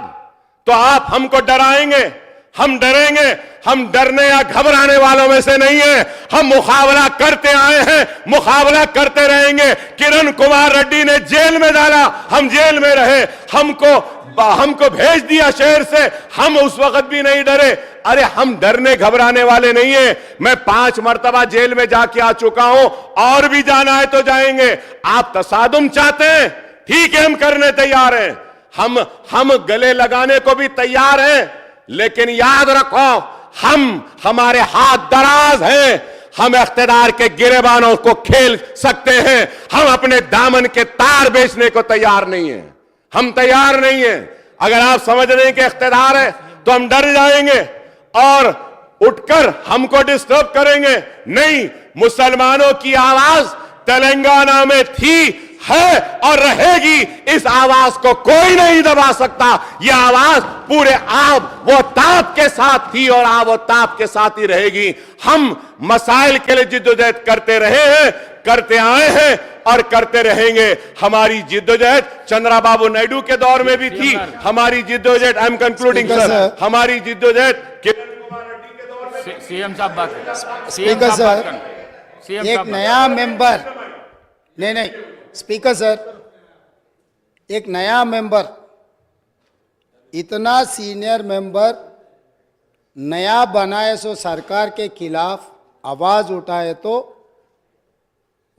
तो आप हमको डराएंगे, हम डरेंगे। हम डरने या घबराने वालों में से नहीं है, हम मुकाबला करते आए हैं, मुकाबला करते रहेंगे। किरण कुमार रेड्डी ने जेल में डाला, हम जेल में रहे, हमको भेज दिया शहर से, हम उस वक्त भी नहीं डरे। अरे हम डरने घबराने वाले नहीं है। मैं 5 मरतबा जेल में जाके आ चुका हूं, और भी जाना है तो जाएंगे। आप तसादुम चाहते हैं, ठीक है, हम करने तैयार हैं, हम गले लगाने को भी तैयार हैं, लेकिन याद रखो हमारे हाथ दराज हैं, हम इख्तिदार के गिरेबानों को खेल सकते हैं, हम अपने दामन के तार बेचने को तैयार नहीं हैं, हम तैयार नहीं हैं। अगर आप समझ रहे हैं कि इख्तिदार है तो हम डर जाएंगे और उठकर हमको डिस्टर्ब करेंगे, नहीं। मुसलमानों की आवाज तेलंगाना में थी, है और रहेगी। इस आवाज को कोई नहीं दबा सकता। यह आवाज पूरे वो ताप के साथ थी और वो ताप के साथ ही रहेगी। हम मसाइल के लिए जिद्दोजहद करते रहे हैं, करते आए हैं और करते रहेंगे। हमारी जिद्दोजहद चंद्रबाबू नायडू के दौर में भी थी, हमारी जिद्दोजहद, आई एम कंक्लूडिंग सर, हमारी जिद्दोजहद किरण कुमार रेड्डी के दौर में। सीएम साहब बात, स्पीकर सर, एक नया मेंबर, नहीं स्पीकर सर, एक नया मेंबर, इतना सीनियर मेंबर नया बनाए सो सरकार के खिलाफ आवाज उठाए तो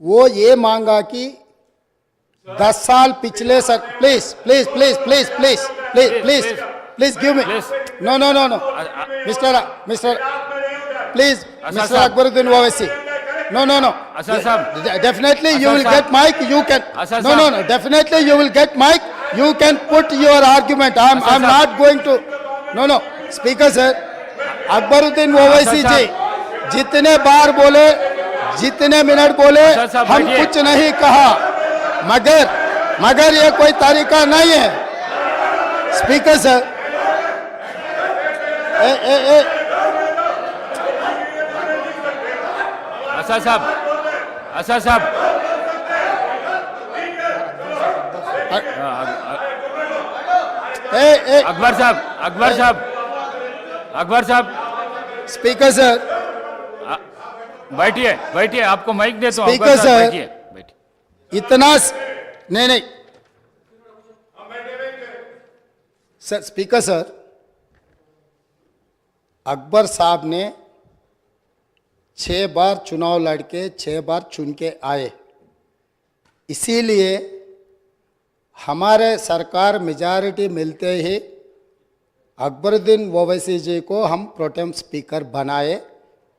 वो ये मांगा कि 10 साल पिछले sir, please please please please please please please please give me, no no no no mister please, mister Akbaruddin Owaisi, no definitely you will get mic, you can, no definitely you will get mic, you can put your argument, I'm not going to, no speaker sir, Akbaruddin Owaisi ji जितने बार बोले, जितने minute बोले, हम कुछ नहीं कहा, मगर ये कोई तरीका नहीं है। स्पीकर सर, असद साहब, अकबर साहब, स्पीकर सर, बैठिए, आपको माइक देता हूं। स्पीकर सर, बैठिए। इतना नहीं सर, स्पीकर सर, अकबर साहब ने 6 बार चुनाव लड़के 6 बार चुन के आए, इसीलिए हमारे सरकार मेजॉरिटी मिलते ही अकबरुद्दीन ओवैसी जी को हम प्रोटेम स्पीकर बनाए।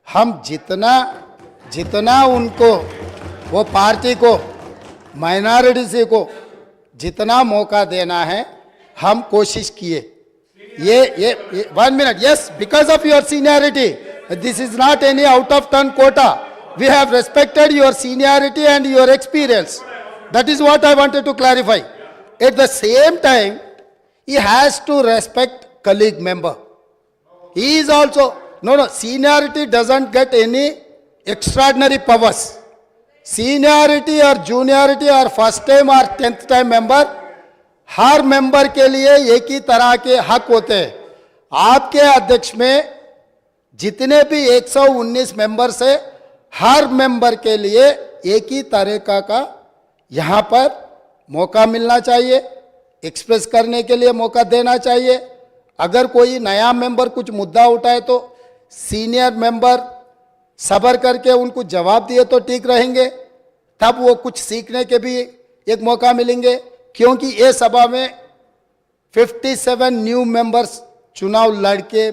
हम जितना उनको, वो पार्टी को, माइनॉरिटी को जितना मौका देना है हम कोशिश किए। ये 1 minute, yes, because of your seniority, this is not any out of turn quota, we have respected your seniority and your experience, that is what I wanted to clarify. At the same time he has to respect colleague member, he is also, no seniority doesn't get any extraordinary powers, seniority or juniority or first time or 10th time member, her member के लिए एक ही तरह के हक होते हैं। आपके अध्यक्ष में जितने भी 119 मेंबर्स है, हर मेंबर के लिए एक ही तरीका का यहाँ पर मौका मिलना चाहिए, एक्सप्रेस करने के लिए मौका देना चाहिए। अगर कोई नया मेंबर कुछ मुद्दा उठाए तो सीनियर मेंबर सब्र करके उनको जवाब दिए तो ठीक रहेंगे, तब वो कुछ सीखने के भी एक मौका मिलेंगे। क्योंकि ये सभा में 57 न्यू मेंबर्स चुनाव लड़के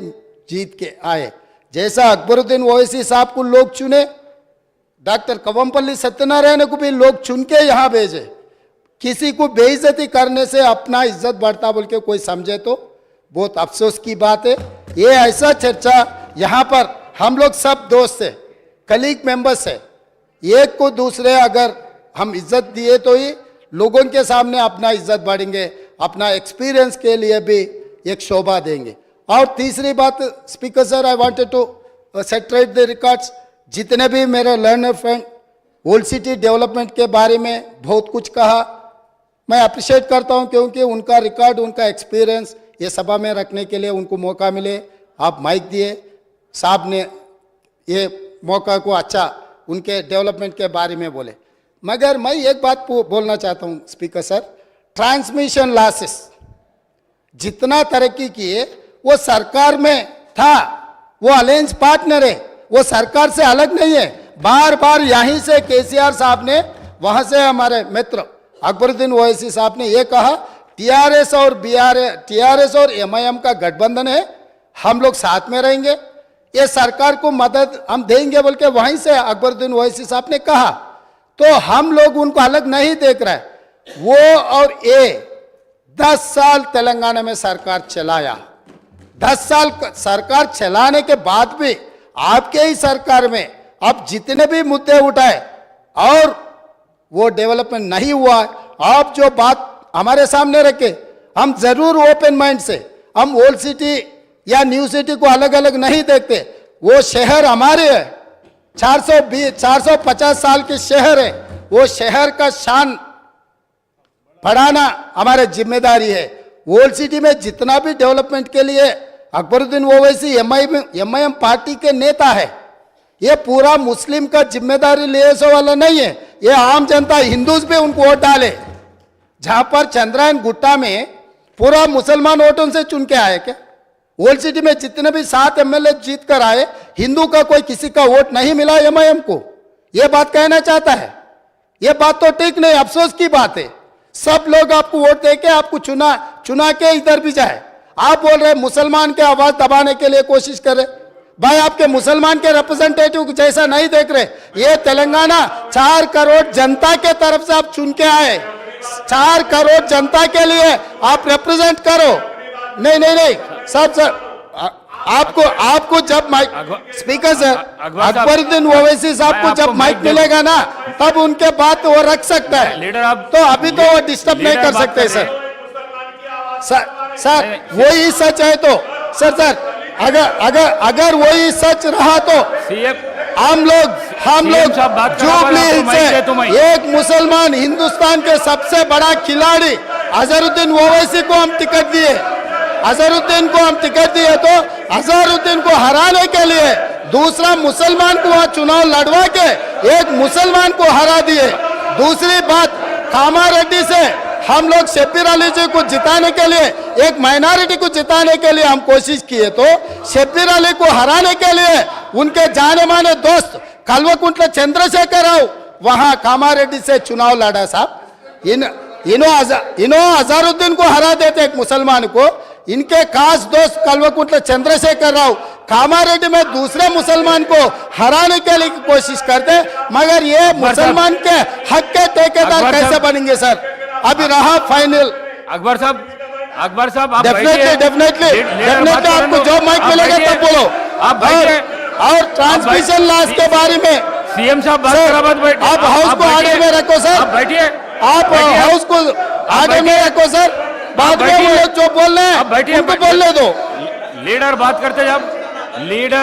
जीत के आए। जैसा अकबरुद्दीन ओवैसी साहब को लोग चुने, डॉक्टर कवमपल्ली सत्यनारायण को भी लोग चुन के यहाँ भेजे। किसी को बेइज्जती करने से अपना इज्जत बढ़ता बोल के कोई समझे तो बहुत अफसोस की बात है। ये ऐसा चर्चा यहाँ पर हम लोग सब दोस्त है, कलीग मेंबर्स है, एक को दूसरे अगर हम इज्जत दिए तो ही लोगों के सामने अपना इज्जत बढ़ेंगे, अपना एक्सपीरियंस के लिए भी एक शोभा देंगे। और तीसरी बात, speaker sir, I wanted to set right the records. जितने भी मेरे learned friend old city development के बारे में बहुत कुछ कहा, मैं अप्रिशिएट करता हूं, क्योंकि उनका रिकॉर्ड, उनका एक्सपीरियंस ये सभा में रखने के लिए उनको मौका मिले। आप माइक दिए, साहब ने ये मौका को अच्छा उनके डेवलपमेंट के बारे में बोले। मगर मैं एक बात बोलना चाहता हूं स्पीकर सर, ट्रांसमिशन लॉसेस जितना तरक्की किए वो सरकार में था, वो अलायंस पार्टनर है, वो सरकार से अलग नहीं है। बार बार यहीं से केसीआर साहब ने, वहां से हमारे मित्र अकबरुद्दीन ओवैसी साहब ने ये कहा, टीआरएस और एमआईएम का गठबंधन है, हम लोग साथ में रहेंगे, ये सरकार को मदद हम देंगे बोल के वहीं से अकबरुद्दीन ओवैसी साहब ने कहा। तो हम लोग उनको अलग नहीं देख रहे। वो और ये 10 साल तेलंगाना में सरकार चलाया, 10 साल सरकार चलाने के बाद भी आपके ही सरकार में अब जितने भी मुद्दे उठाए और वो डेवलपमेंट नहीं हुआ। आप जो बात हमारे सामने रखे, हम जरूर ओपन माइंड से, हम ओल्ड सिटी या न्यू सिटी को अलग अलग नहीं देखते। वो शहर हमारे है, 450 साल के शहर है, वो शहर का शान बढ़ाना हमारी जिम्मेदारी है। ओल्ड सिटी में जितना भी डेवलपमेंट के लिए अकबरुद्दीन ओवैसी एमआईएम पार्टी के नेता है, ये पूरा मुस्लिम का जिम्मेदारी ले वाला नहीं है। ये आम जनता, हिंदूज भी उनको वोट डाले। जहां पर चंद्रायन गुट्टा में पूरा मुसलमान वोटों से चुन के आए क्या? ओल्ड सिटी में जितने भी 7 एमएलए जीत कर आए, हिंदू का कोई किसी का वोट नहीं मिला एमआईएम को। यह बात कहना चाहता है, यह बात तो ठीक नहीं, अफसोस की बात है। सब लोग आपको वोट देके आपको चुना के इधर भी जाए। आप बोल रहे मुसलमान के आवाज दबाने के लिए कोशिश कर रहे। भाई, आपके मुसलमान के रिप्रेजेंटेटिव जैसा नहीं देख रहे। ये तेलंगाना 4 करोड़ जनता के तरफ से आप चुन के आए, 4 करोड़ जनता के लिए आप रिप्रेजेंट करो। नहीं सर, आपको जब mic, speaker sir, Akbaruddin Owaisi साहब को जब माइक मिलेगा ना, तब उनके बात वो रख सकता है। लीडर आप, तो अभी तो वो डिस्टर्ब नहीं कर सकते सर। वही सच है तो सर, अगर वही सच रहा तो हम लोग जुबली हिल्स से एक मुसलमान, हिंदुस्तान के सबसे बड़ा खिलाड़ी अजहरुद्दीन ओवैसी को हम टिकट दिए। अजहरुद्दीन को हम टिकट दिए तो अजहरुद्दीन को हराने के लिए दूसरा मुसलमान को वहां चुनाव लड़वा के एक मुसलमान को हरा दिए। दूसरी बात, कामारेड्डी से हम लोग शब्बीर अली जी को जिताने के लिए, एक माइनॉरिटी को जिताने के लिए हम कोशिश किए, तो शब्बीर अली को हराने के लिए उनके जाने माने दोस्त कल्वकुंट्ला चंद्रशेखर राव वहां कामारेड्डी से चुनाव लड़ा। साहब, इन्हों अजहरुद्दीन को हरा देते एक मुसलमान को। इनके खास दोस्त कल्वकुंट्ला चंद्रशेखर राव कामारेड्डी में दूसरे मुसलमान को हराने के लिए कोशिश करते, मगर ये मुसलमान के हक के ठेकेदार कैसे बनेंगे सर? अभी रहा फाइनल। अकबर साहब, आप डेफिनेटली आपको जो माइक मिलेगा तब बोलो। आप और ट्रांसमिशन लॉस के बारे में सीएम साहब बात करा, आप हाउस को आगे में रखो सर। बैठिए, आप हाउस को आगे में रखो सर। बाद में वो लोग जो बोल रहे हैं उनको बोलने दो। लीडर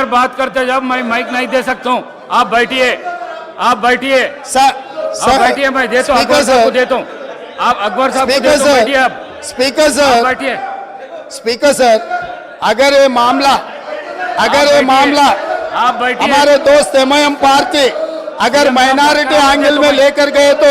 बात करते जब मैं माइक नहीं दे सकता हूँ। आप बैठिए सर, बैठिए, मैं देता हूँ, अकबर साहब को देता हूँ। आप अकबर साहब को देता हूँ, बैठिए आप। स्पीकर सर, अगर ये मामला आप बैठिए, हमारे दोस्त एमआईएम पार्टी अगर माइनॉरिटी एंगल में लेकर गए तो